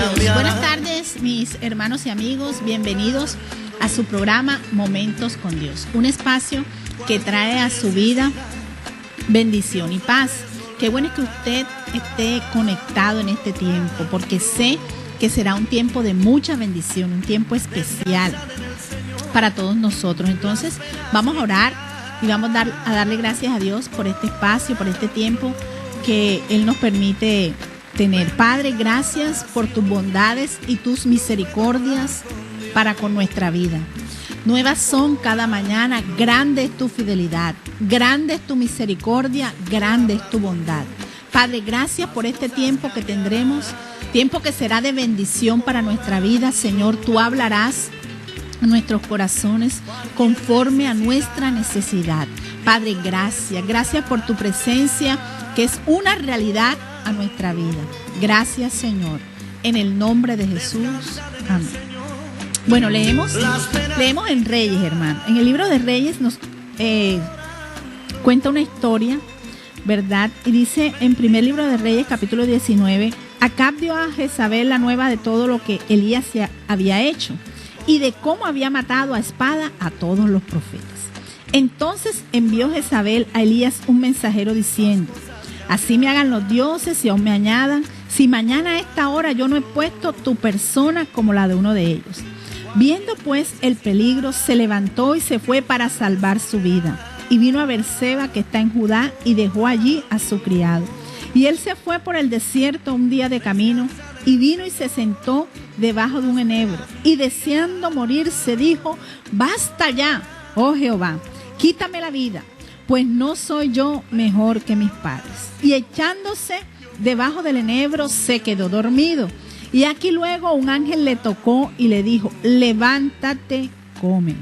Dios. Buenas tardes, mis hermanos y amigos. Bienvenidos a su programa Momentos con Dios. Un espacio que trae a su vida bendición y paz. Qué bueno es que usted esté conectado en este tiempo, porque sé que será un tiempo de mucha bendición, un tiempo especial para todos nosotros. Entonces, vamos a orar y vamos a darle gracias a Dios por este espacio, por este tiempo que Él nos permite tener. Padre, gracias por tus bondades y tus misericordias para con nuestra vida. Nuevas son cada mañana, grande es tu fidelidad, grande es tu misericordia, grande es tu bondad. Padre, gracias por este tiempo que tendremos, tiempo que será de bendición para nuestra vida. Señor, tú hablarás a nuestros corazones conforme a nuestra necesidad. Padre, gracias por tu presencia, que es una realidad a nuestra vida. Gracias, Señor, en el nombre de Jesús. Amén. Bueno, leemos en Reyes, hermano. En el libro de Reyes nos cuenta una historia, ¿verdad? Y dice en primer libro de Reyes, capítulo 19, Acab dio a Jezabel la nueva de todo lo que Elías había hecho y de cómo había matado a espada a todos los profetas. Entonces envió Jezabel a Elías un mensajero diciendo: así me hagan los dioses y aún me añadan, si mañana a esta hora yo no he puesto tu persona como la de uno de ellos. Viendo pues el peligro, se levantó y se fue para salvar su vida. Y vino a Beerseba, que está en Judá, y dejó allí a su criado. Y él se fue por el desierto un día de camino, y vino y se sentó debajo de un enebro. Y deseando morirse, dijo: basta ya, oh Jehová, quítame la vida, pues no soy yo mejor que mis padres. Y echándose debajo del enebro, se quedó dormido. Y aquí luego un ángel le tocó y le dijo: levántate, come.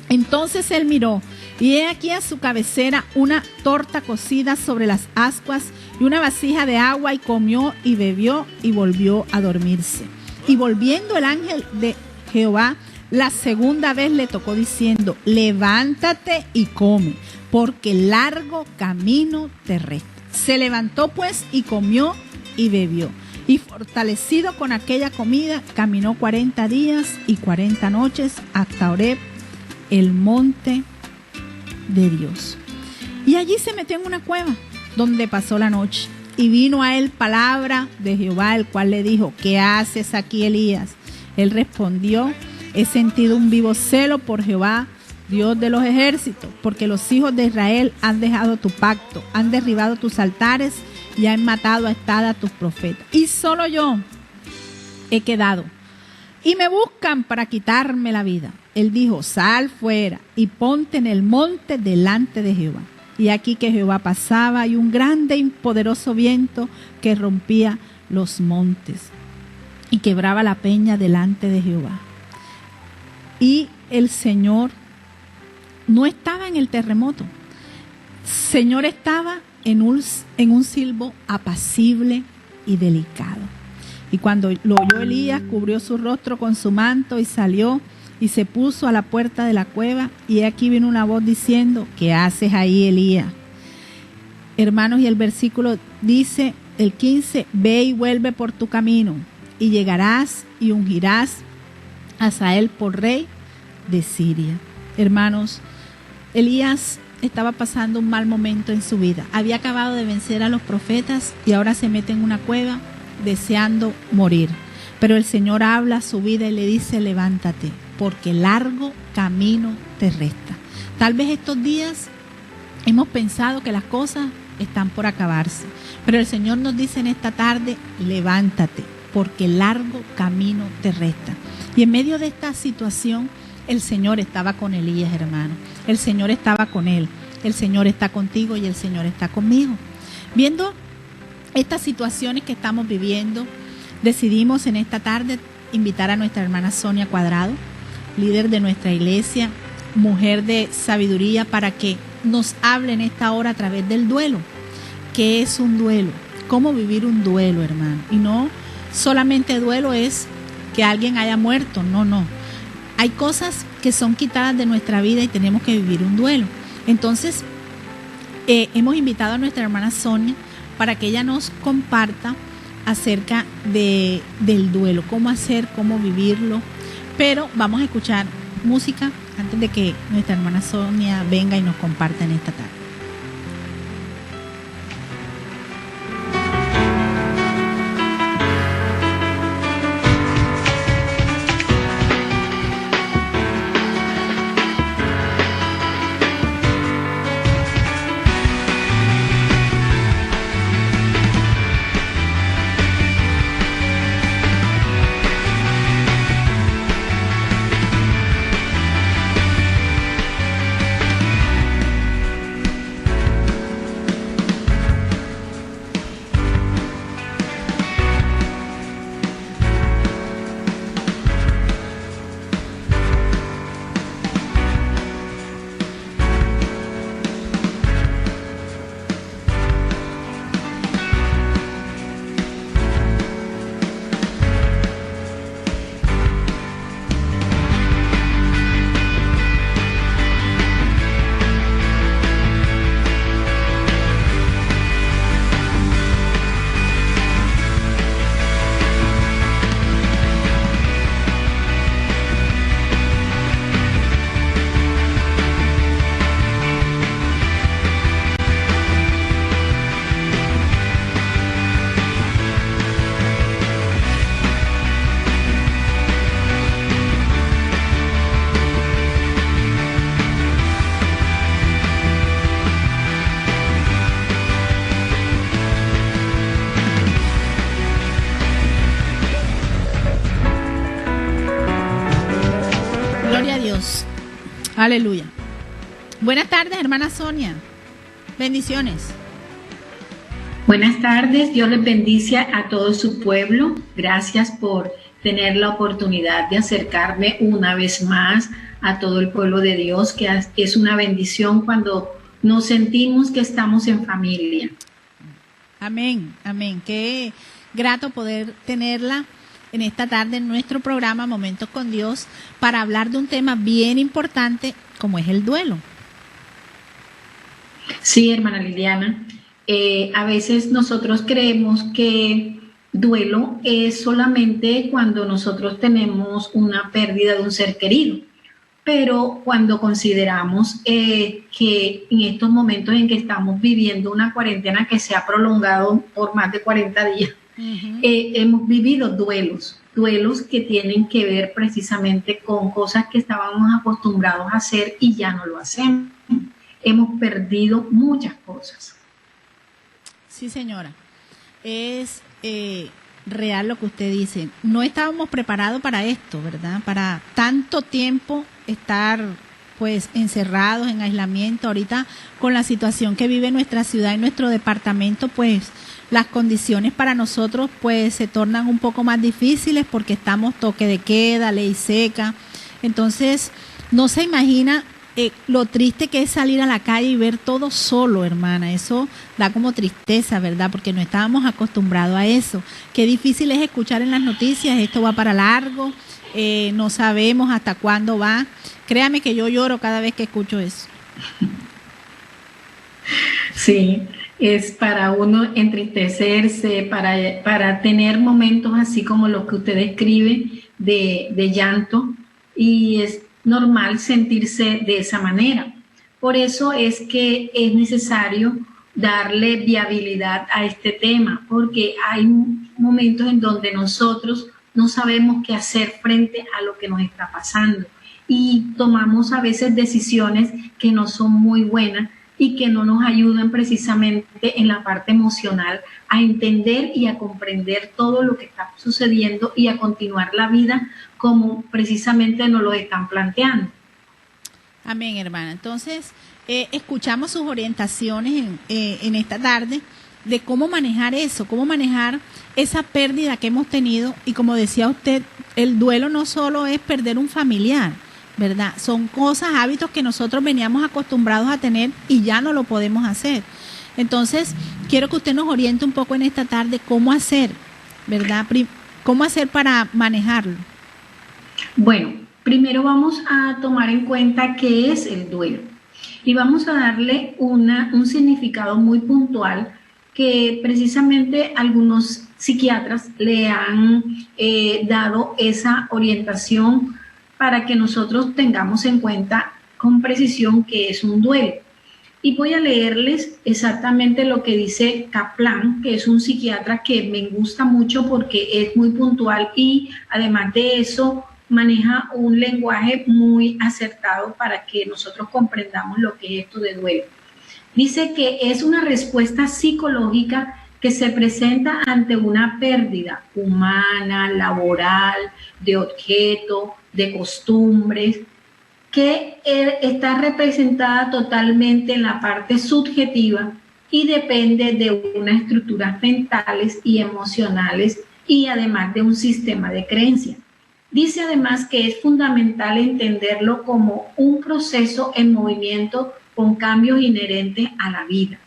Entonces él miró, y he aquí a su cabecera una torta cocida sobre las ascuas y una vasija de agua, y comió y bebió y volvió a dormirse. Y volviendo el ángel de Jehová la segunda vez le tocó diciendo: levántate y come, porque largo camino te resta. Se levantó pues y comió y bebió. Y fortalecido con aquella comida, caminó 40 días y 40 noches hasta Horeb, el monte de Dios. Y allí se metió en una cueva, donde pasó la noche. Y vino a él palabra de Jehová, el cual le dijo: ¿qué haces aquí, Elías? Él respondió: he sentido un vivo celo por Jehová, Dios de los ejércitos, porque los hijos de Israel han dejado tu pacto, han derribado tus altares y han matado a espada a tus profetas. Y solo yo he quedado, y me buscan para quitarme la vida. Él dijo: sal fuera y ponte en el monte delante de Jehová. Y aquí que Jehová pasaba, y un grande y poderoso viento que rompía los montes y quebraba la peña delante de Jehová. Y el Señor no estaba en el terremoto. Señor estaba en un silbo apacible y delicado. Y cuando lo oyó Elías, cubrió su rostro con su manto y salió y se puso a la puerta de la cueva. Y aquí vino una voz diciendo: ¿qué haces ahí, Elías? Hermanos, y el versículo dice, el 15, ve y vuelve por tu camino, y llegarás y ungirás a Hazael por rey de Siria. Hermanos, Elías estaba pasando un mal momento en su vida. Había acabado de vencer a los profetas y ahora se mete en una cueva deseando morir. Pero el Señor habla a su vida y le dice: levántate, porque largo camino te resta. Tal vez estos días hemos pensado que las cosas están por acabarse, pero el Señor nos dice en esta tarde: levántate, porque largo camino te resta. Y en medio de esta situación, el Señor estaba con Elías, hermano. El Señor estaba con él. El Señor está contigo y el Señor está conmigo. Viendo estas situaciones que estamos viviendo, decidimos en esta tarde invitar a nuestra hermana Sonia Cuadrado, líder de nuestra iglesia, mujer de sabiduría, para que nos hable en esta hora a través del duelo. ¿Qué es un duelo? ¿Cómo vivir un duelo, hermano? Y no solamente duelo es que alguien haya muerto, no. Hay cosas que son quitadas de nuestra vida y tenemos que vivir un duelo. Entonces, hemos invitado a nuestra hermana Sonia para que ella nos comparta acerca del duelo, cómo hacer, cómo vivirlo. Pero vamos a escuchar música antes de que nuestra hermana Sonia venga y nos comparta en esta tarde. Aleluya. Buenas tardes, hermana Sonia. Bendiciones. Buenas tardes, Dios les bendice a todo su pueblo. Gracias por tener la oportunidad de acercarme una vez más a todo el pueblo de Dios, que es una bendición cuando nos sentimos que estamos en familia. Amén, amén. Qué grato poder tenerla en esta tarde en nuestro programa Momentos con Dios para hablar de un tema bien importante como es el duelo. Sí, hermana Liliana. A veces nosotros creemos que duelo es solamente cuando nosotros tenemos una pérdida de un ser querido, pero cuando consideramos que en estos momentos en que estamos viviendo una cuarentena que se ha prolongado por más de 40 días, hemos vivido duelos que tienen que ver precisamente con cosas que estábamos acostumbrados a hacer y ya no lo hacemos. Hemos perdido muchas cosas. Sí, señora. Es real lo que usted dice. No estábamos preparados para esto, ¿verdad? Para tanto tiempo estar pues encerrados en aislamiento. Ahorita con la situación que vive nuestra ciudad y nuestro departamento, pues las condiciones para nosotros pues se tornan un poco más difíciles porque estamos toque de queda, ley seca. Entonces no se imagina lo triste que es salir a la calle y ver todo solo, hermana. Eso da como tristeza, ¿verdad? Porque no estábamos acostumbrados a eso. Qué difícil es escuchar en las noticias, esto va para largo, no sabemos hasta cuándo va. Créame que yo lloro cada vez que escucho eso. Sí, es para uno entristecerse, para tener momentos así como los que usted describe de llanto, y es normal sentirse de esa manera. Por eso es que es necesario darle viabilidad a este tema, porque hay momentos en donde nosotros no sabemos qué hacer frente a lo que nos está pasando y tomamos a veces decisiones que no son muy buenas y que no nos ayudan precisamente en la parte emocional a entender y a comprender todo lo que está sucediendo y a continuar la vida como precisamente nos lo están planteando. Amén, hermana. Entonces, escuchamos sus orientaciones en esta tarde de cómo manejar eso, cómo manejar esa pérdida que hemos tenido. Y como decía usted, el duelo no solo es perder un familiar, ¿verdad? Son cosas, hábitos que nosotros veníamos acostumbrados a tener y ya no lo podemos hacer. Entonces, quiero que usted nos oriente un poco en esta tarde cómo hacer, ¿verdad? ¿Cómo hacer para manejarlo? Bueno, primero vamos a tomar en cuenta qué es el duelo y vamos a darle un significado muy puntual que precisamente algunos psiquiatras le han dado esa orientación para que nosotros tengamos en cuenta con precisión que es un duelo. Y voy a leerles exactamente lo que dice Kaplan, que es un psiquiatra que me gusta mucho porque es muy puntual y además de eso maneja un lenguaje muy acertado para que nosotros comprendamos lo que es esto de duelo. Dice que es una respuesta psicológica que se presenta ante una pérdida humana, laboral, de objeto, de costumbres, que está representada totalmente en la parte subjetiva y depende de unas estructuras mentales y emocionales y además de un sistema de creencias. Dice además que es fundamental entenderlo como un proceso en movimiento con cambios inherentes a la vida.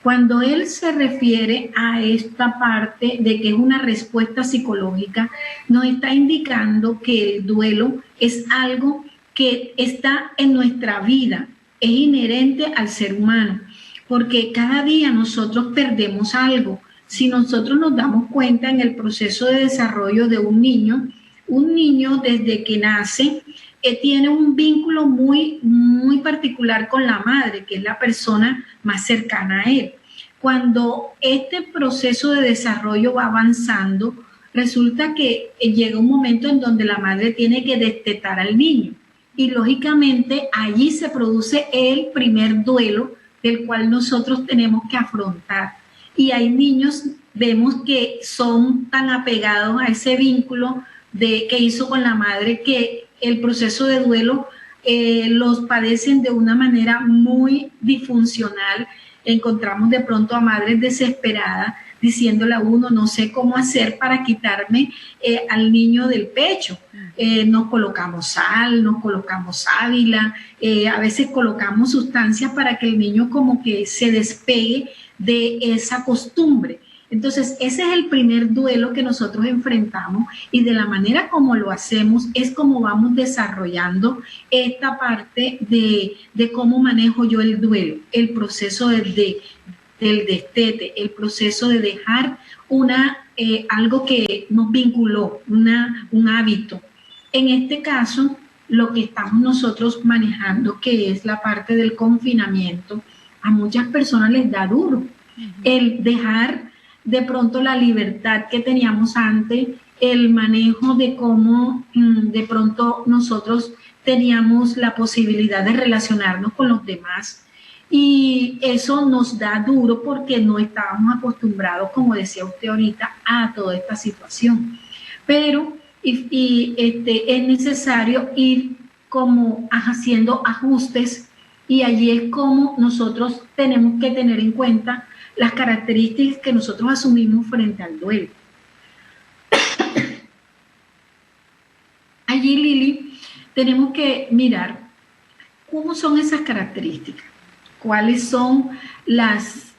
Cuando él se refiere a esta parte de que es una respuesta psicológica, nos está indicando que el duelo es algo que está en nuestra vida, es inherente al ser humano, porque cada día nosotros perdemos algo. Si nosotros nos damos cuenta en el proceso de desarrollo de un niño desde que nace tiene un vínculo muy particular con la madre, que es la persona más cercana a él. Cuando este proceso de desarrollo va avanzando, resulta que llega un momento en donde la madre tiene que destetar al niño. Y lógicamente allí se produce el primer duelo del cual nosotros tenemos que afrontar. Y hay niños, vemos que son tan apegados a ese vínculo que hizo con la madre que el proceso de duelo los padecen de una manera muy disfuncional. Encontramos de pronto a madres desesperadas diciéndole a uno, no sé cómo hacer para quitarme al niño del pecho. Nos colocamos sal, nos colocamos sábila, a veces colocamos sustancias para que el niño como que se despegue de esa costumbre. Entonces, ese es el primer duelo que nosotros enfrentamos y de la manera como lo hacemos es como vamos desarrollando esta parte de cómo manejo yo el duelo, el proceso del destete, el proceso de dejar algo que nos vinculó, un hábito. En este caso, lo que estamos nosotros manejando, que es la parte del confinamiento, a muchas personas les da duro el dejar de pronto la libertad que teníamos antes, el manejo de cómo de pronto nosotros teníamos la posibilidad de relacionarnos con los demás. Y eso nos da duro porque no estábamos acostumbrados, como decía usted ahorita, a toda esta situación. Pero es necesario ir como haciendo ajustes y allí es como nosotros tenemos que tener en cuenta las características que nosotros asumimos frente al duelo. Allí, Lili, tenemos que mirar cómo son esas características, cuáles son las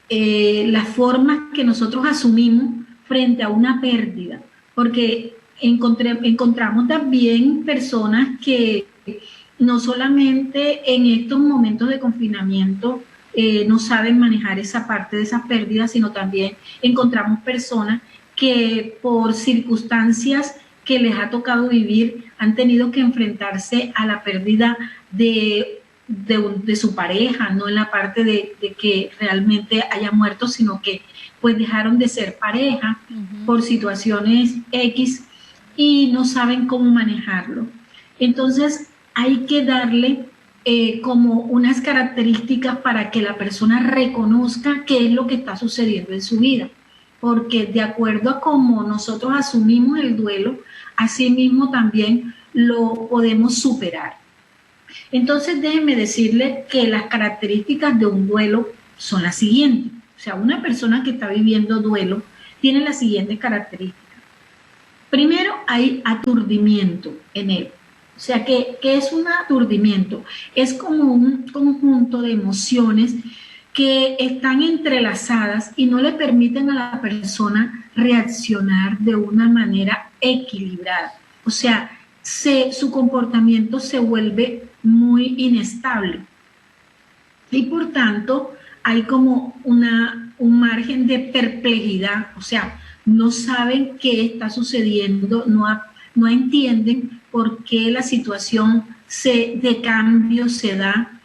formas que nosotros asumimos frente a una pérdida, porque encontramos también personas que no solamente en estos momentos de confinamiento no saben manejar esa parte de esas pérdidas, sino también encontramos personas que por circunstancias que les ha tocado vivir han tenido que enfrentarse a la pérdida de su pareja, no en la parte de que realmente haya muerto, sino que pues dejaron de ser pareja por situaciones X y no saben cómo manejarlo. Entonces hay que darle como unas características para que la persona reconozca qué es lo que está sucediendo en su vida, porque de acuerdo a cómo nosotros asumimos el duelo, así mismo también lo podemos superar. Entonces déjenme decirle que las características de un duelo son las siguientes. O sea, una persona que está viviendo duelo tiene las siguientes características. Primero, hay aturdimiento en él. O sea, ¿qué es un aturdimiento? Es como un conjunto de emociones que están entrelazadas y no le permiten a la persona reaccionar de una manera equilibrada. O sea, su comportamiento se vuelve muy inestable. Y por tanto, hay como un margen de perplejidad, o sea, no saben qué está sucediendo, no entienden por qué la situación de cambio se da,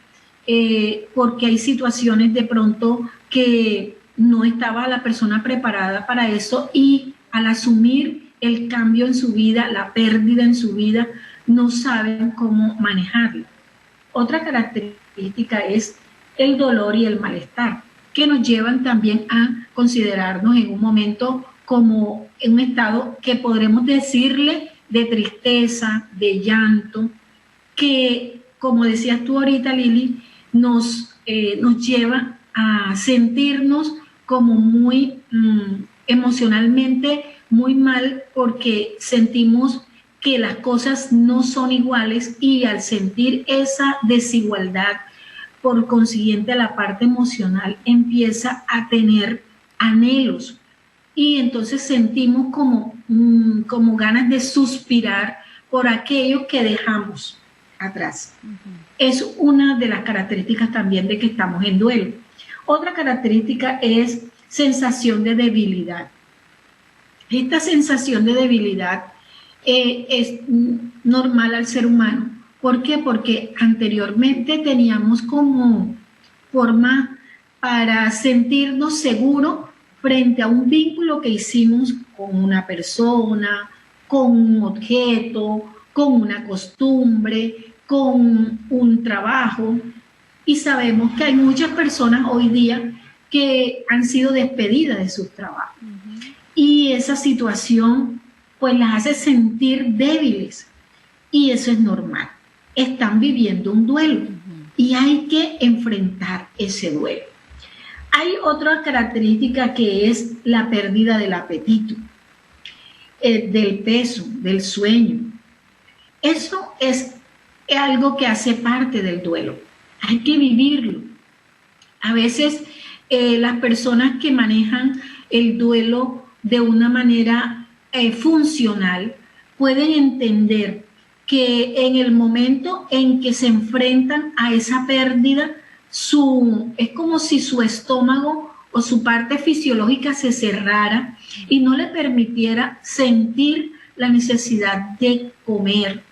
porque hay situaciones de pronto que no estaba la persona preparada para eso y al asumir el cambio en su vida, la pérdida en su vida, no saben cómo manejarlo. Otra característica es el dolor y el malestar, que nos llevan también a considerarnos en un momento como en un estado que podremos decirle de tristeza, de llanto, que, como decías tú ahorita, Lili, nos lleva a sentirnos como muy emocionalmente muy mal porque sentimos que las cosas no son iguales y al sentir esa desigualdad, por consiguiente la parte emocional empieza a tener anhelos y entonces sentimos como ganas de suspirar por aquello que dejamos atrás. Es una de las características también de que estamos en duelo. Otra característica es sensación de debilidad. Esta sensación de debilidad es normal al ser humano. ¿Por qué? Porque anteriormente teníamos como forma para sentirnos seguros frente a un vínculo que hicimos con una persona, con un objeto, con una costumbre, con un trabajo. Y sabemos que hay muchas personas hoy día que han sido despedidas de sus trabajos. Y esa situación pues las hace sentir débiles. Y eso es normal. Están viviendo un duelo y hay que enfrentar ese duelo. Hay otra característica que es la pérdida del apetito, del peso, del sueño. Eso es algo que hace parte del duelo. Hay que vivirlo. A veces las personas que manejan el duelo de una manera funcional pueden entender que en el momento en que se enfrentan a esa pérdida, es como si su estómago o su parte fisiológica se cerrara y no le permitiera sentir la necesidad de comer,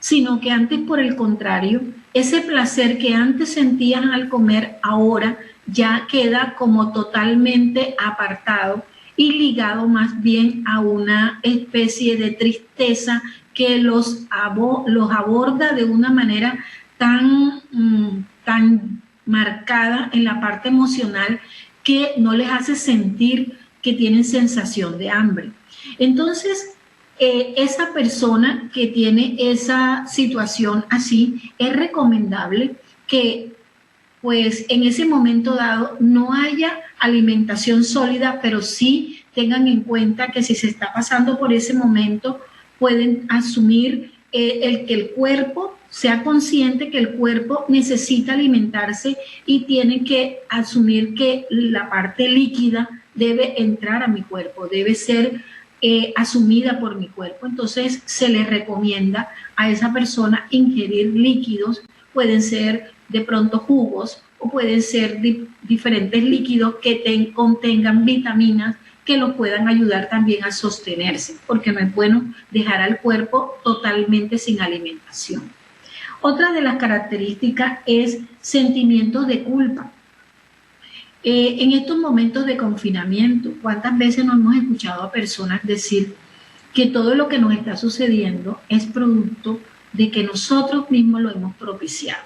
sino que antes, por el contrario, ese placer que antes sentían al comer ahora ya queda como totalmente apartado y ligado más bien a una especie de tristeza que los aborda de una manera tan marcada en la parte emocional que no les hace sentir que tienen sensación de hambre. Entonces, esa persona que tiene esa situación así, es recomendable que pues en ese momento dado no haya alimentación sólida, pero sí tengan en cuenta que si se está pasando por ese momento, pueden asumir que el cuerpo sea consciente que el cuerpo necesita alimentarse y tienen que asumir que la parte líquida debe entrar a mi cuerpo, debe ser asumida por mi cuerpo. Entonces se le recomienda a esa persona ingerir líquidos, pueden ser de pronto jugos o pueden ser diferentes líquidos que contengan vitaminas que lo puedan ayudar también a sostenerse, porque no es bueno dejar al cuerpo totalmente sin alimentación. Otra de las características es sentimientos de culpa. En estos momentos de confinamiento, ¿cuántas veces nos hemos escuchado a personas decir que todo lo que nos está sucediendo es producto de que nosotros mismos lo hemos propiciado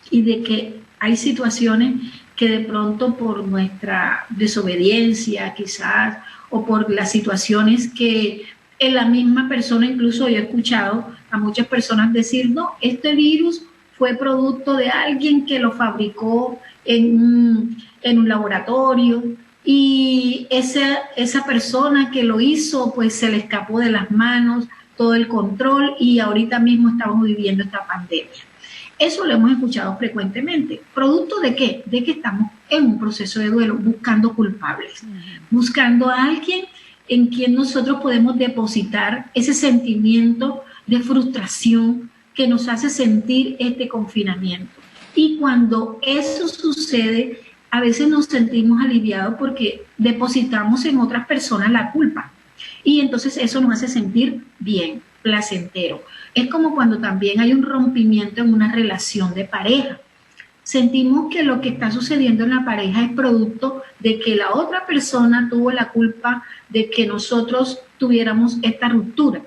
y de que hay situaciones que de pronto por nuestra desobediencia quizás o por las situaciones que en la misma persona, incluso yo he escuchado a muchas personas decir, no, este virus fue producto de alguien que lo fabricó en un laboratorio y esa persona que lo hizo pues se le escapó de las manos todo el control y ahorita mismo estamos viviendo esta pandemia. Eso lo hemos escuchado frecuentemente. ¿Producto de qué? De que estamos en un proceso de duelo, buscando culpables, buscando a alguien en quien nosotros podemos depositar ese sentimiento de frustración que nos hace sentir este confinamiento. Y cuando eso sucede, a veces nos sentimos aliviados porque depositamos en otras personas la culpa. Y entonces eso nos hace sentir bien, placentero. Es como cuando también hay un rompimiento en una relación de pareja. Sentimos que lo que está sucediendo en la pareja es producto de que la otra persona tuvo la culpa de que nosotros tuviéramos esta ruptura.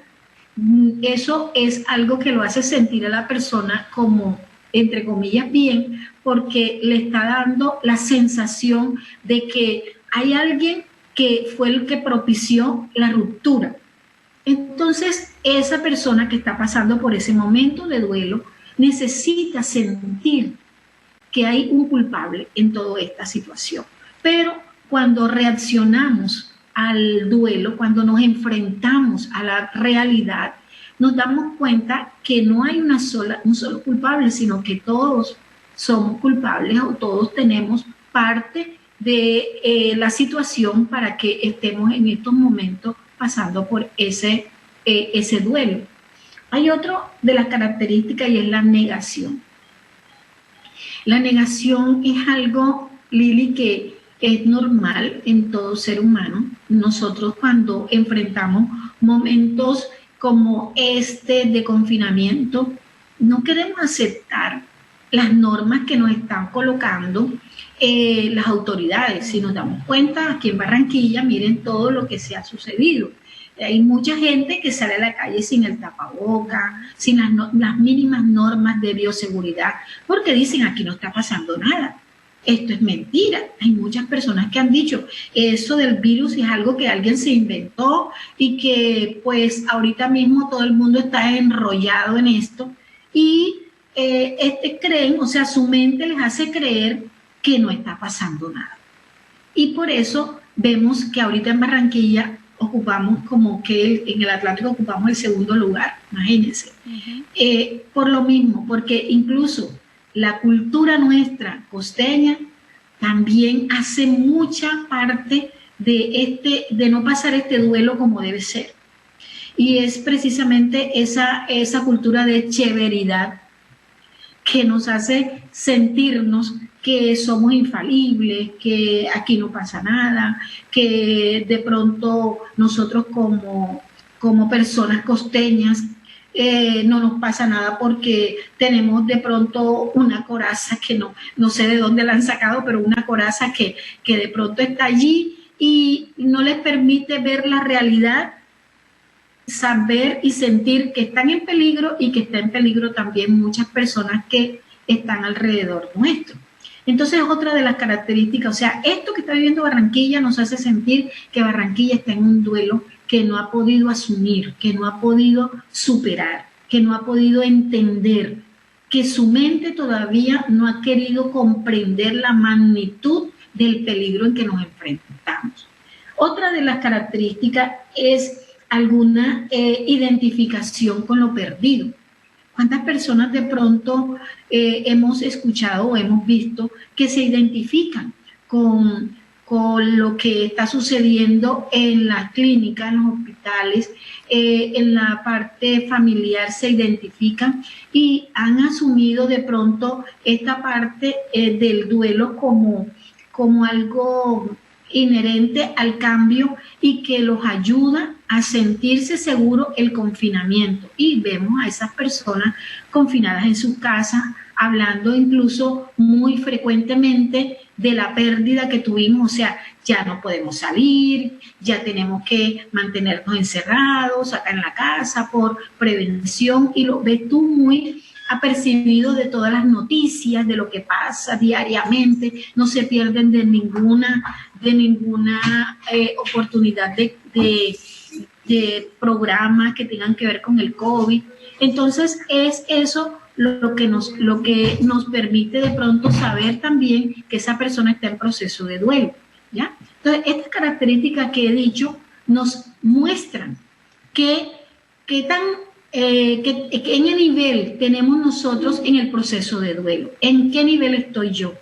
Eso es algo que lo hace sentir a la persona como, entre comillas, bien, porque le está dando la sensación de que hay alguien que fue el que propició la ruptura. Entonces, esa persona que está pasando por ese momento de duelo necesita sentir que hay un culpable en toda esta situación. Pero cuando reaccionamos al duelo, cuando nos enfrentamos a la realidad, nos damos cuenta que no hay un solo culpable, sino que todos somos culpables o todos tenemos parte de la situación para que estemos en estos momentos pasando por ese duelo. Hay otro de las características y es la negación. La negación es algo, Lili, que es normal en todo ser humano. Nosotros cuando enfrentamos momentos como este de confinamiento, no queremos aceptar las normas que nos están colocando las autoridades. Si nos damos cuenta, aquí en Barranquilla, miren todo lo que se ha sucedido. Hay mucha gente que sale a la calle sin el tapaboca, sin las mínimas normas de bioseguridad, porque dicen aquí no está pasando nada. Esto es mentira. Hay muchas personas que han dicho eso del virus es algo que alguien se inventó y que pues ahorita mismo todo el mundo está enrollado en esto y creen, o sea, su mente les hace creer que no está pasando nada. Y por eso vemos que ahorita en Barranquilla ocupamos como que en el Atlántico ocupamos el segundo lugar, imagínense. Por lo mismo, porque incluso la cultura nuestra costeña también hace mucha parte de no pasar este duelo como debe ser. Y es precisamente esa cultura de chéveridad que nos hace sentirnos que somos infalibles, que aquí no pasa nada, que de pronto nosotros como personas costeñas no nos pasa nada porque tenemos de pronto una coraza que no sé de dónde la han sacado, pero una coraza que de pronto está allí y no les permite ver la realidad, saber y sentir que están en peligro y que está en peligro también muchas personas que están alrededor nuestro. Entonces es otra de las características, o sea, esto que está viviendo Barranquilla nos hace sentir que Barranquilla está en un duelo que no ha podido asumir, que no ha podido superar, que no ha podido entender, que su mente todavía no ha querido comprender la magnitud del peligro en que nos enfrentamos. Otra de las características es alguna identificación con lo perdido. ¿Cuántas personas de pronto hemos escuchado o hemos visto que se identifican con lo que está sucediendo en las clínicas, en los hospitales, en la parte familiar se identifican y han asumido de pronto esta parte del duelo como algo inherente al cambio y que los ayuda a sentirse seguro el confinamiento? Y vemos a esas personas confinadas en sus casas, hablando incluso muy frecuentemente de la pérdida que tuvimos, o sea, ya no podemos salir, ya tenemos que mantenernos encerrados acá en la casa por prevención, y lo ves tú muy apercibido de todas las noticias, de lo que pasa diariamente, no se pierden de ninguna oportunidad de programas que tengan que ver con el COVID. Entonces es eso lo que nos permite de pronto saber también que esa persona está en proceso de duelo, ¿ya? Entonces estas características que he dicho nos muestran que en qué nivel tenemos nosotros en el proceso de duelo, en qué nivel estoy yo,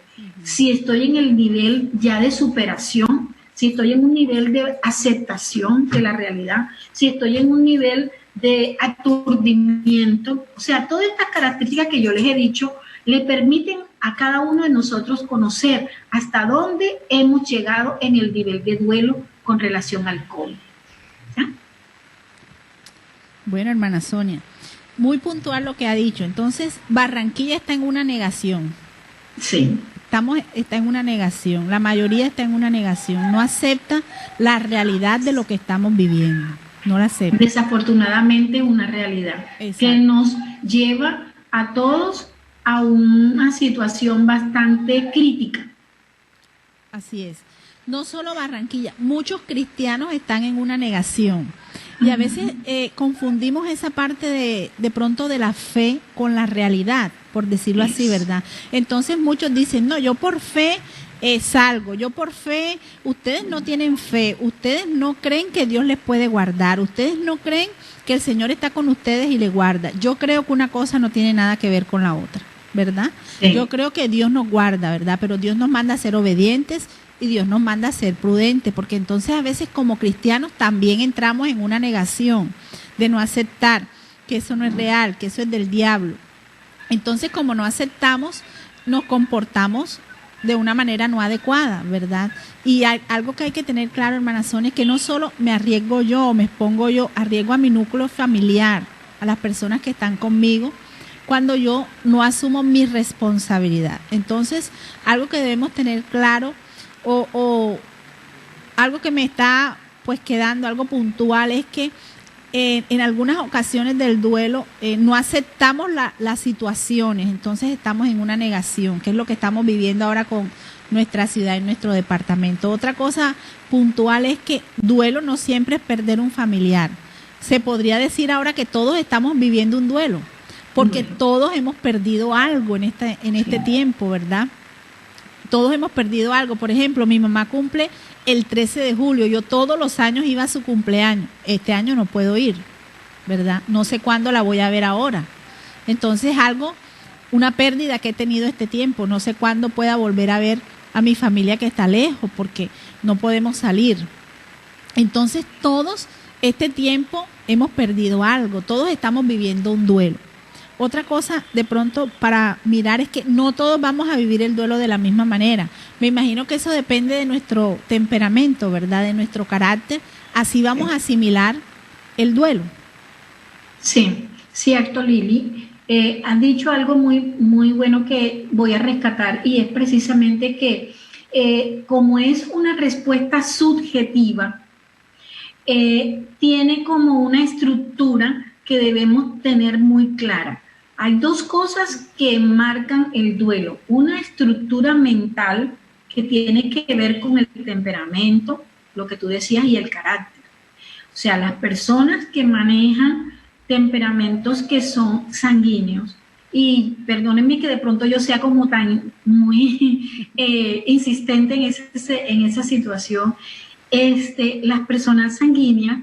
si estoy en el nivel ya de superación, si estoy en un nivel de aceptación de la realidad, si estoy en un nivel de aturdimiento. O sea, todas estas características que yo les he dicho le permiten a cada uno de nosotros conocer hasta dónde hemos llegado en el nivel de duelo con relación al COVID. ¿Ya? Bueno, hermana Sonia, muy puntual lo que ha dicho. Entonces, Barranquilla está en una negación. Sí. Está en una negación. La mayoría está en una negación. No acepta la realidad de lo que estamos viviendo. No la acepta. Desafortunadamente, una realidad. Exacto. Que nos lleva a todos a una situación bastante crítica. Así es. No solo Barranquilla, muchos cristianos están en una negación. Y a veces confundimos esa parte de pronto de la fe con la realidad, por decirlo así, ¿verdad? Entonces muchos dicen, no, yo por fe salgo, yo por fe, ustedes no tienen fe, ustedes no creen que Dios les puede guardar, ustedes no creen que el Señor está con ustedes y les guarda. Yo creo que una cosa no tiene nada que ver con la otra, ¿verdad? Sí. Yo creo que Dios nos guarda, ¿verdad? Pero Dios nos manda a ser obedientes y Dios nos manda a ser prudentes, porque entonces a veces como cristianos también entramos en una negación de no aceptar que eso no es real, que eso es del diablo. Entonces, como no aceptamos, nos comportamos de una manera no adecuada, ¿verdad? Y algo que hay que tener claro, hermana Sonia, es que no solo me arriesgo yo, me expongo yo, arriesgo a mi núcleo familiar, a las personas que están conmigo, cuando yo no asumo mi responsabilidad. Entonces, algo que debemos tener claro, o algo que me está pues quedando, algo puntual, es que en algunas ocasiones del duelo no aceptamos las situaciones, entonces estamos en una negación, que es lo que estamos viviendo ahora con nuestra ciudad y nuestro departamento. Otra cosa puntual es que duelo no siempre es perder un familiar. Se podría decir ahora que todos estamos viviendo un duelo, porque todos hemos perdido algo en este tiempo, ¿verdad? Todos hemos perdido algo. Por ejemplo, mi mamá cumple el 13 de julio. Yo todos los años iba a su cumpleaños. Este año no puedo ir, ¿verdad? No sé cuándo la voy a ver ahora. Entonces, una pérdida que he tenido este tiempo. No sé cuándo pueda volver a ver a mi familia que está lejos, porque no podemos salir. Entonces, todos este tiempo hemos perdido algo. Todos estamos viviendo un duelo. Otra cosa de pronto para mirar es que no todos vamos a vivir el duelo de la misma manera. Me imagino que eso depende de nuestro temperamento, ¿verdad? De nuestro carácter. Así vamos a asimilar el duelo. Sí, cierto, Lili. Has dicho algo muy, muy bueno que voy a rescatar, y es precisamente que como es una respuesta subjetiva, tiene como una estructura que debemos tener muy clara. Hay dos cosas que marcan el duelo. Una estructura mental que tiene que ver con el temperamento, lo que tú decías, y el carácter. O sea, las personas que manejan temperamentos que son sanguíneos, y perdónenme que de pronto yo sea como tan muy insistente en esa situación, las personas sanguíneas,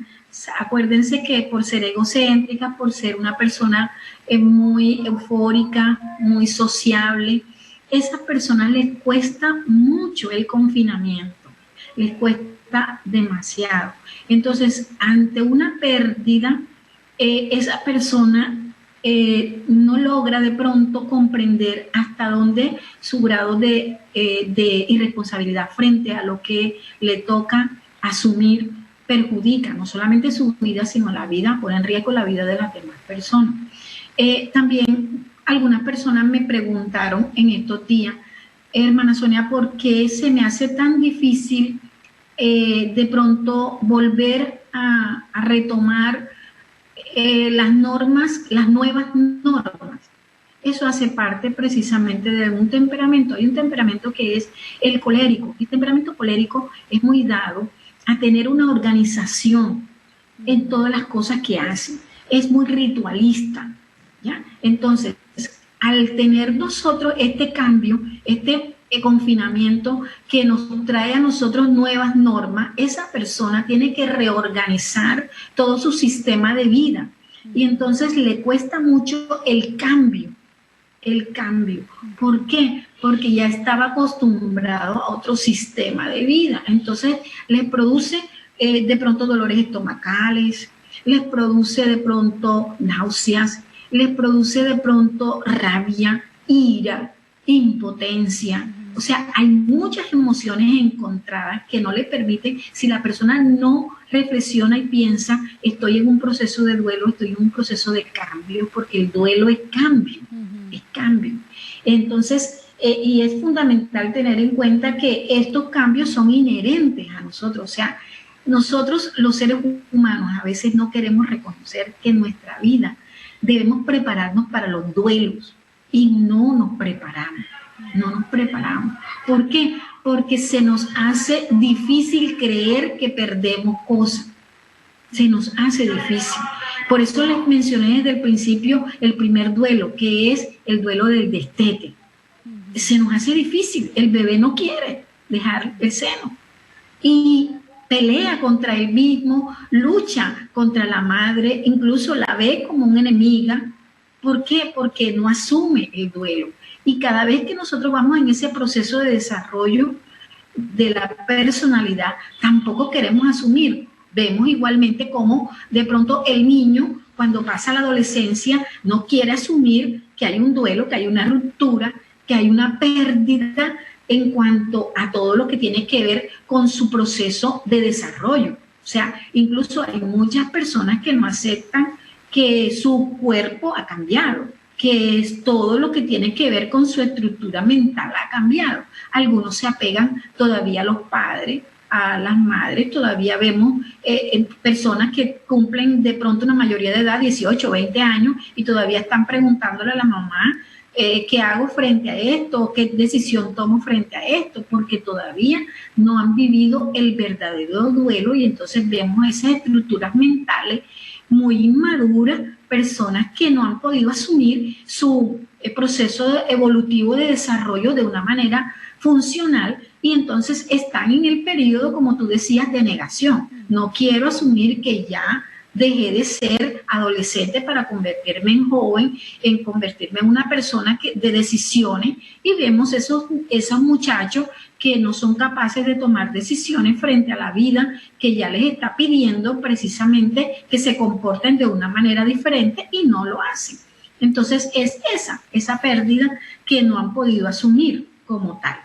acuérdense que por ser egocéntrica, por ser una persona muy eufórica, muy sociable, esas personas les cuesta mucho el confinamiento, les cuesta demasiado. Entonces, ante una pérdida, esa persona no logra de pronto comprender hasta dónde su grado de irresponsabilidad frente a lo que le toca asumir perjudica no solamente su vida, sino la vida, pone en riesgo la vida de las demás personas. También algunas personas me preguntaron en estos días, hermana Sonia, ¿por qué se me hace tan difícil de pronto volver a retomar las normas, las nuevas normas? Eso hace parte precisamente de un temperamento. Hay un temperamento que es el colérico. El temperamento colérico es muy dado a tener una organización en todas las cosas que hacen. Es muy ritualista, ¿ya? Entonces, al tener nosotros este cambio, este confinamiento que nos trae a nosotros nuevas normas, esa persona tiene que reorganizar todo su sistema de vida. Y entonces le cuesta mucho el cambio. ¿Por qué? Porque ya estaba acostumbrado a otro sistema de vida. Entonces les produce de pronto dolores estomacales, les produce de pronto náuseas, les produce de pronto rabia, ira, impotencia. O sea, hay muchas emociones encontradas que no le permiten, si la persona no reflexiona y piensa, estoy en un proceso de duelo, estoy en un proceso de cambio, porque el duelo es cambio, es cambio. Entonces, y es fundamental tener en cuenta que estos cambios son inherentes a nosotros. O sea, nosotros los seres humanos a veces no queremos reconocer que en nuestra vida debemos prepararnos para los duelos y no nos preparamos. No nos preparamos. ¿Por qué? Porque se nos hace difícil creer que perdemos cosas. Se nos hace difícil. Por eso les mencioné desde el principio el primer duelo, que es el duelo del destete. Se nos hace difícil. El bebé no quiere dejar el seno. Y pelea contra él mismo, lucha contra la madre, incluso la ve como una enemiga. ¿Por qué? Porque no asume el duelo. Y cada vez que nosotros vamos en ese proceso de desarrollo de la personalidad, tampoco queremos asumir. Vemos igualmente cómo de pronto el niño, cuando pasa la adolescencia, no quiere asumir que hay un duelo, que hay una ruptura, que hay una pérdida en cuanto a todo lo que tiene que ver con su proceso de desarrollo. O sea, incluso hay muchas personas que no aceptan que su cuerpo ha cambiado, que es todo lo que tiene que ver con su estructura mental ha cambiado. Algunos se apegan todavía a los padres, a las madres, todavía vemos personas que cumplen de pronto una mayoría de edad, 18, 20 años, y todavía están preguntándole a la mamá qué hago frente a esto, qué decisión tomo frente a esto, porque todavía no han vivido el verdadero duelo y entonces vemos esas estructuras mentales muy inmaduras, personas que no han podido asumir su proceso evolutivo de desarrollo de una manera funcional y entonces están en el periodo, como tú decías, de negación. No quiero asumir que ya dejé de ser adolescente para convertirme en joven, en convertirme en una persona de decisiones, y vemos esos muchachos que no son capaces de tomar decisiones frente a la vida que ya les está pidiendo precisamente que se comporten de una manera diferente y no lo hacen. Entonces es esa pérdida que no han podido asumir como tal.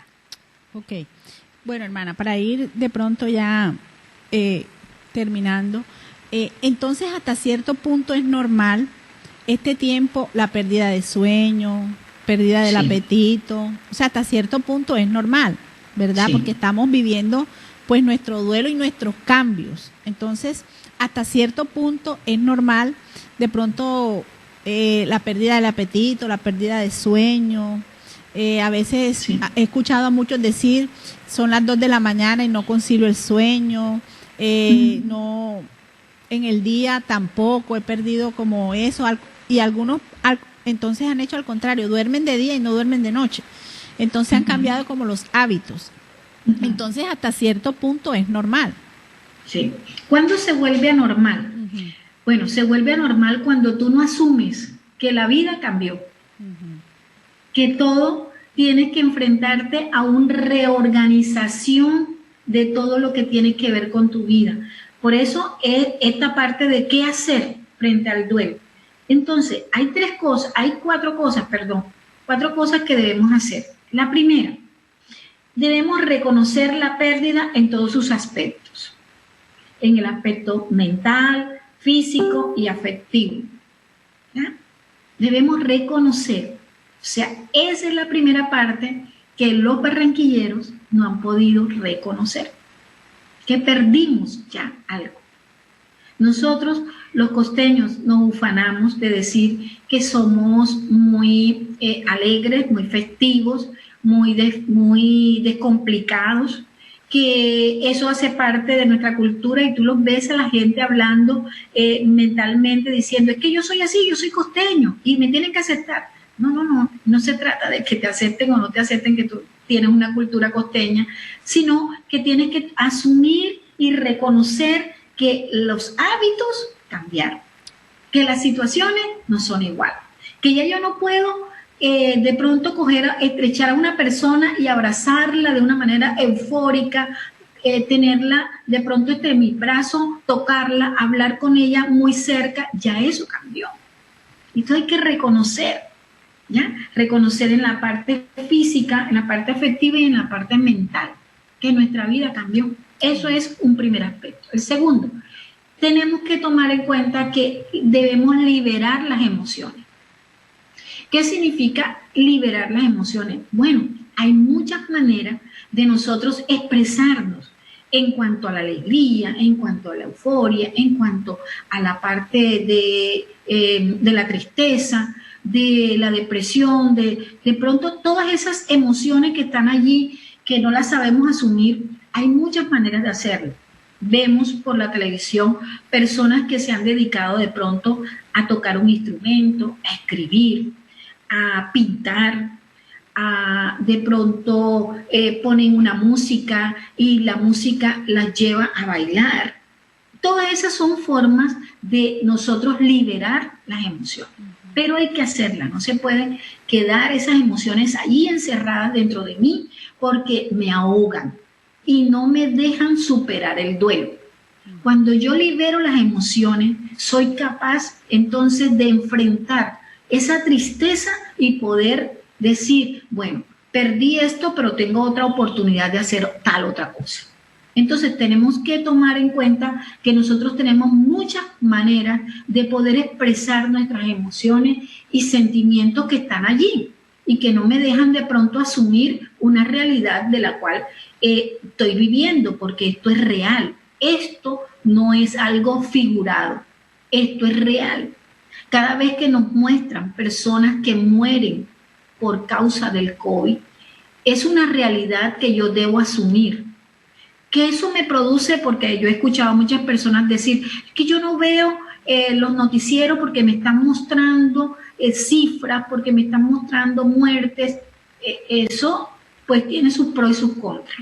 Ok. Bueno, hermana, para ir de pronto ya terminando, entonces hasta cierto punto es normal este tiempo, la pérdida de sueño, pérdida del apetito, o sea, hasta cierto punto es normal, ¿verdad? Porque estamos viviendo pues nuestro duelo y nuestros cambios. Entonces, hasta cierto punto es normal de pronto la pérdida del apetito, la pérdida de sueño. A veces he escuchado a muchos decir, son las 2 de la mañana y no concilio el sueño, no, en el día tampoco he perdido como eso, y algunos entonces han hecho al contrario, duermen de día y no duermen de noche. Entonces han cambiado como los hábitos. Entonces hasta cierto punto es normal. Sí. ¿Cuándo se vuelve anormal? Bueno, se vuelve anormal cuando tú no asumes que la vida cambió, que todo tienes que enfrentarte a una reorganización de todo lo que tiene que ver con tu vida. Por eso es esta parte de qué hacer frente al duelo. Entonces, hay cuatro cosas que debemos hacer. La primera, debemos reconocer la pérdida en todos sus aspectos, en el aspecto mental, físico y afectivo. ¿Ya? Debemos reconocer, o sea, esa es la primera parte que los barranquilleros no han podido reconocer, que perdimos ya algo. Nosotros, los costeños, nos ufanamos de decir que somos muy alegres, muy festivos, muy descomplicados, que eso hace parte de nuestra cultura y tú los ves a la gente hablando mentalmente diciendo, es que yo soy así, yo soy costeño y me tienen que aceptar. No se trata de que te acepten o no te acepten que tú tienes una cultura costeña, sino que tienes que asumir y reconocer que los hábitos cambiaron, que las situaciones no son iguales, que ya yo no puedo de pronto estrechar a una persona y abrazarla de una manera eufórica, tenerla de pronto entre mis brazos, tocarla, hablar con ella muy cerca, ya eso cambió. Entonces hay que reconocer ¿ya? Reconocer en la parte física, en la parte afectiva y en la parte mental, que nuestra vida cambió. Eso es un primer aspecto. El segundo, tenemos que tomar en cuenta que debemos liberar las emociones. ¿Qué significa liberar las emociones? Bueno, hay muchas maneras de nosotros expresarnos en cuanto a la alegría, en cuanto a la euforia, en cuanto a la parte de la tristeza, de la depresión, de pronto todas esas emociones que están allí, que no las sabemos asumir. Hay muchas maneras de hacerlo. Vemos por la televisión personas que se han dedicado de pronto a tocar un instrumento, a escribir, a pintar, de pronto ponen una música y la música las lleva a bailar. Todas esas son formas de nosotros liberar las emociones, pero hay que hacerlas. No se pueden quedar esas emociones allí encerradas dentro de mí porque me ahogan y no me dejan superar el duelo. Cuando yo libero las emociones, soy capaz entonces de enfrentar esa tristeza y poder decir, bueno, perdí esto, pero tengo otra oportunidad de hacer tal otra cosa. Entonces tenemos que tomar en cuenta que nosotros tenemos muchas maneras de poder expresar nuestras emociones y sentimientos que están allí y que no me dejan de pronto asumir una realidad de la cual estoy viviendo, porque esto es real. Esto no es algo figurado, esto es real. Cada vez que nos muestran personas que mueren por causa del COVID, es una realidad que yo debo asumir. Que eso me produce, porque yo he escuchado a muchas personas decir que yo no veo los noticieros porque me están mostrando cifras, porque me están mostrando muertes. Eso pues tiene sus pros y sus contras.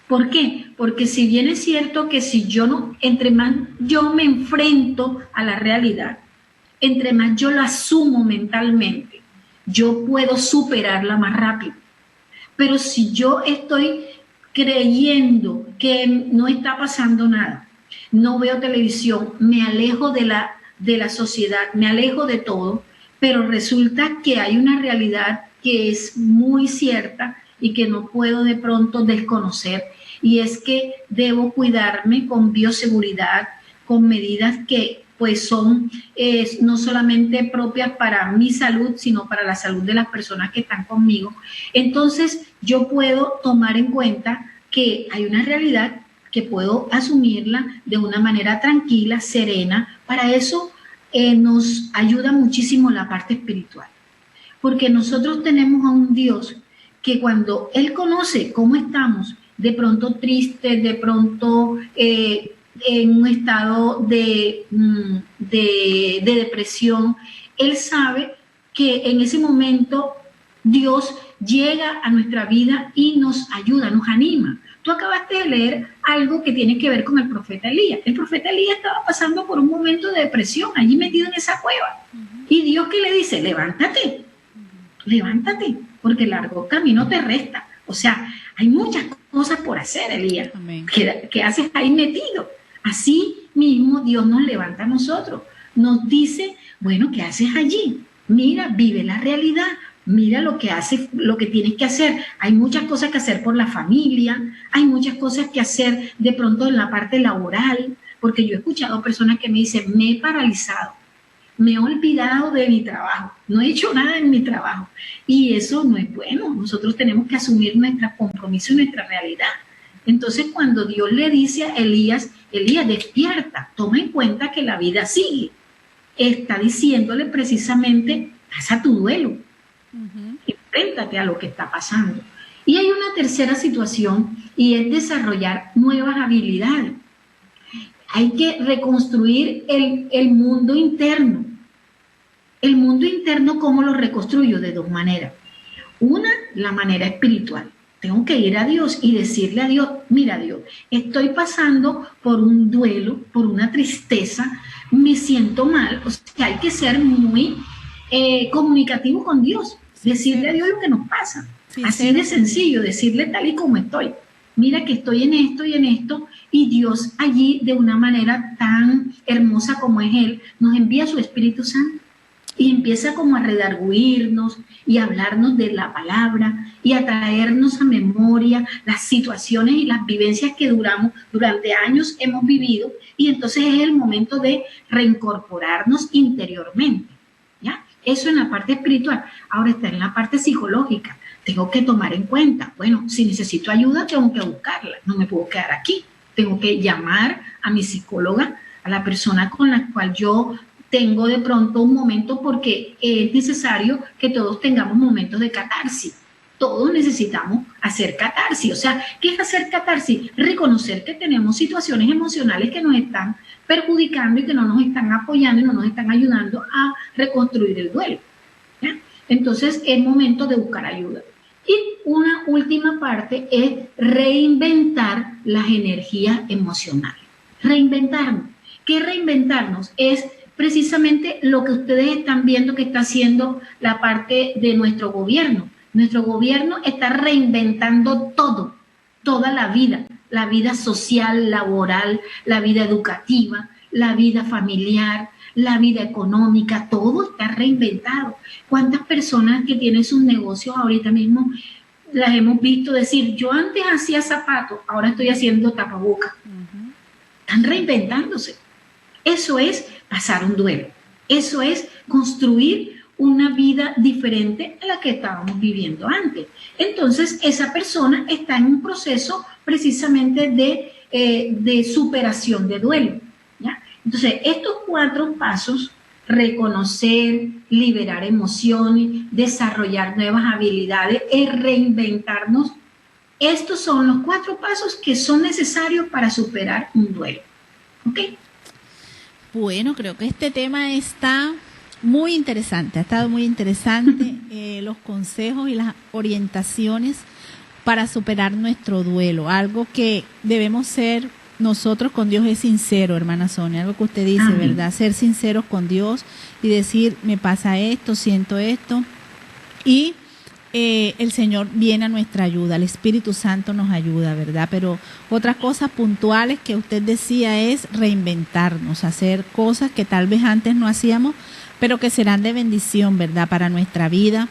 ¿Por qué? Porque si bien es cierto que si yo no, entre más yo me enfrento a la realidad, entre más yo la asumo mentalmente, yo puedo superarla más rápido. Pero si yo estoy creyendo que no está pasando nada, no veo televisión, me alejo de la sociedad, me alejo de todo, pero resulta que hay una realidad que es muy cierta y que no puedo de pronto desconocer, y es que debo cuidarme con bioseguridad, con medidas que pues son no solamente propias para mi salud, sino para la salud de las personas que están conmigo. Entonces yo puedo tomar en cuenta que hay una realidad que puedo asumirla de una manera tranquila, serena. Para eso nos ayuda muchísimo la parte espiritual, porque nosotros tenemos a un Dios que cuando Él conoce cómo estamos, de pronto tristes, de pronto en un estado de depresión, Él sabe que en ese momento Dios llega a nuestra vida y nos ayuda, nos anima. Tú acabaste de leer algo que tiene que ver con el profeta Elías. El profeta Elías estaba pasando por un momento de depresión, allí metido en esa cueva. Y Dios, ¿qué le dice? Levántate, levántate, porque el largo camino te resta. O sea, hay muchas cosas por hacer, Elías, que haces ahí metido. Así mismo Dios nos levanta a nosotros, nos dice, bueno, ¿qué haces allí? Mira, vive la realidad, mira lo que haces, lo que tienes que hacer. Hay muchas cosas que hacer por la familia, hay muchas cosas que hacer de pronto en la parte laboral, porque yo he escuchado personas que me dicen, me he paralizado, me he olvidado de mi trabajo, no he hecho nada en mi trabajo, y eso no es bueno. Nosotros tenemos que asumir nuestro compromiso y nuestra realidad. Entonces, cuando Dios le dice a Elías, Elías, despierta, toma en cuenta que la vida sigue, está diciéndole precisamente, pasa tu duelo, enfréntate a lo que está pasando. Y hay una tercera situación, y es desarrollar nuevas habilidades. Hay que reconstruir el mundo interno. El mundo interno, ¿cómo lo reconstruyo? De dos maneras. Una, la manera espiritual. Tengo que ir a Dios y decirle a Dios, mira Dios, estoy pasando por un duelo, por una tristeza, me siento mal. O sea, hay que ser muy comunicativo con Dios, decirle a Dios lo que nos pasa. Así de sencillo, decirle tal y como estoy. Mira que estoy en esto y en esto, y Dios allí de una manera tan hermosa como es Él, nos envía su Espíritu Santo y empieza como a redarguirnos y a hablarnos de la palabra y a traernos a memoria las situaciones y las vivencias que durante años hemos vivido, y entonces es el momento de reincorporarnos interiormente, ¿ya? Eso en la parte espiritual. Ahora está en la parte psicológica. Tengo que tomar en cuenta, bueno, si necesito ayuda tengo que buscarla, no me puedo quedar aquí, tengo que llamar a mi psicóloga, a la persona con la cual yo tengo de pronto un momento, porque es necesario que todos tengamos momentos de catarsis. Todos necesitamos hacer catarsis. O sea, ¿qué es hacer catarsis? Reconocer que tenemos situaciones emocionales que nos están perjudicando y que no nos están apoyando y no nos están ayudando a reconstruir el duelo, ¿ya? Entonces es momento de buscar ayuda. Y una última parte es reinventar las energías emocionales. Reinventarnos. ¿Qué reinventarnos? Es precisamente lo que ustedes están viendo que está haciendo la parte de nuestro gobierno. Nuestro gobierno está reinventando todo, toda la vida social, laboral, la vida educativa, la vida familiar, la vida económica, todo está reinventado. ¿Cuántas personas que tienen sus negocios ahorita mismo las hemos visto decir, yo antes hacía zapatos, ahora estoy haciendo tapabocas? Están reinventándose. Eso es pasar un duelo. Eso es construir una vida diferente a la que estábamos viviendo antes. Entonces, esa persona está en un proceso precisamente de superación de duelo, ¿ya? Entonces, estos 4 pasos, reconocer, liberar emociones, desarrollar nuevas habilidades, es reinventarnos. Estos son los 4 pasos que son necesarios para superar un duelo. ¿Ok? Bueno, creo que este tema está muy interesante, ha estado muy interesante, los consejos y las orientaciones para superar nuestro duelo. Algo que debemos ser nosotros con Dios es sincero, hermana Sonia, algo que usted dice, amén, ¿verdad? Ser sinceros con Dios y decir, me pasa esto, siento esto, y el Señor viene a nuestra ayuda, el Espíritu Santo nos ayuda, ¿verdad? Pero otras cosas puntuales que usted decía es reinventarnos, hacer cosas que tal vez antes no hacíamos, pero que serán de bendición, ¿verdad? Para nuestra vida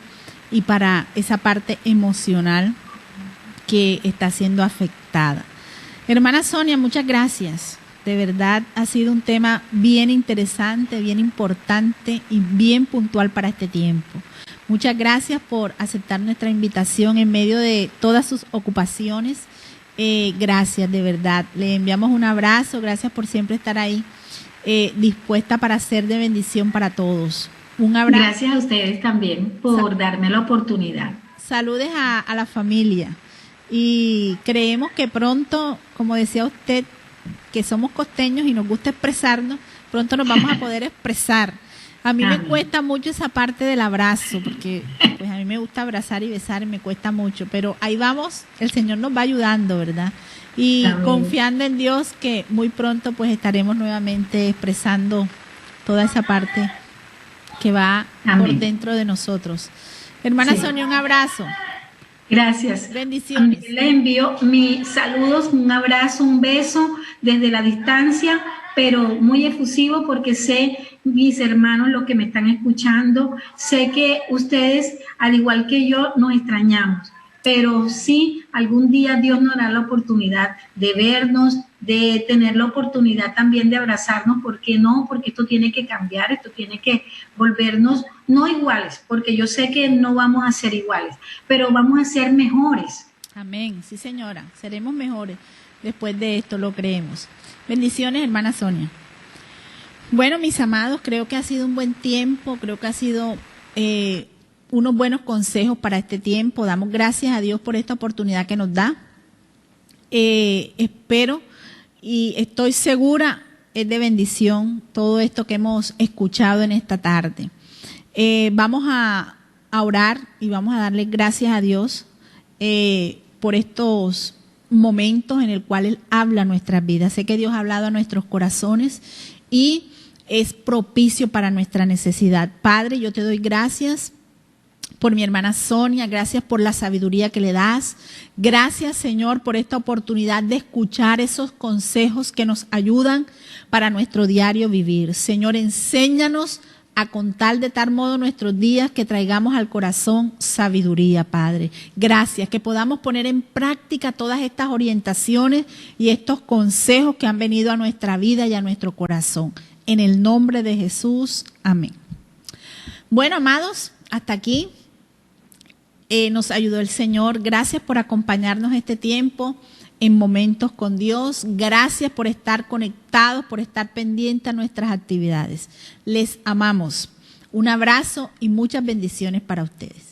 y para esa parte emocional que está siendo afectada. Hermana Sonia, muchas gracias. De verdad ha sido un tema bien interesante, bien importante y bien puntual para este tiempo. Muchas gracias por aceptar nuestra invitación en medio de todas sus ocupaciones. Gracias, de verdad. Le enviamos un abrazo. Gracias por siempre estar ahí, dispuesta para ser de bendición para todos. Un abrazo. Gracias a ustedes también por darme la oportunidad. Saludes a la familia. Y creemos que pronto, como decía usted, que somos costeños y nos gusta expresarnos, pronto nos vamos a poder expresar. A mí me cuesta mucho esa parte del abrazo, porque pues a mí me gusta abrazar y besar y me cuesta mucho, pero ahí vamos, el Señor nos va ayudando, ¿verdad? Y confiando en Dios que muy pronto pues estaremos nuevamente expresando toda esa parte que va por dentro de nosotros. Hermana Sonia, un abrazo. Gracias. Bendiciones. Le envío mis saludos, un abrazo, un beso desde la distancia, pero muy efusivo, porque sé, mis hermanos, los que me están escuchando, sé que ustedes, al igual que yo, nos extrañamos. Pero sí, algún día Dios nos dará la oportunidad de vernos, de tener la oportunidad también de abrazarnos. ¿Por qué no? Porque esto tiene que cambiar, esto tiene que volvernos no iguales, porque yo sé que no vamos a ser iguales, pero vamos a ser mejores. Amén, sí señora, seremos mejores después de esto, lo creemos. Bendiciones, hermana Sonia. Bueno, mis amados, creo que ha sido un buen tiempo, creo que ha sido unos buenos consejos para este tiempo. Damos gracias a Dios por esta oportunidad que nos da. Espero y estoy segura, es de bendición todo esto que hemos escuchado en esta tarde. Vamos a orar y vamos a darle gracias a Dios por estos momentos en el cual Él habla a nuestras vidas. Sé que Dios ha hablado a nuestros corazones y es propicio para nuestra necesidad. Padre, yo te doy gracias por mi hermana Sonia, gracias por la sabiduría que le das. Gracias, Señor, por esta oportunidad de escuchar esos consejos que nos ayudan para nuestro diario vivir. Señor, enséñanos a contar de tal modo nuestros días que traigamos al corazón sabiduría, Padre. Gracias, que podamos poner en práctica todas estas orientaciones y estos consejos que han venido a nuestra vida y a nuestro corazón. En el nombre de Jesús, amén. Bueno, amados, hasta aquí nos ayudó el Señor. Gracias por acompañarnos este tiempo en Momentos con Dios. Gracias por estar conectados, por estar pendientes a nuestras actividades. Les amamos. Un abrazo y muchas bendiciones para ustedes.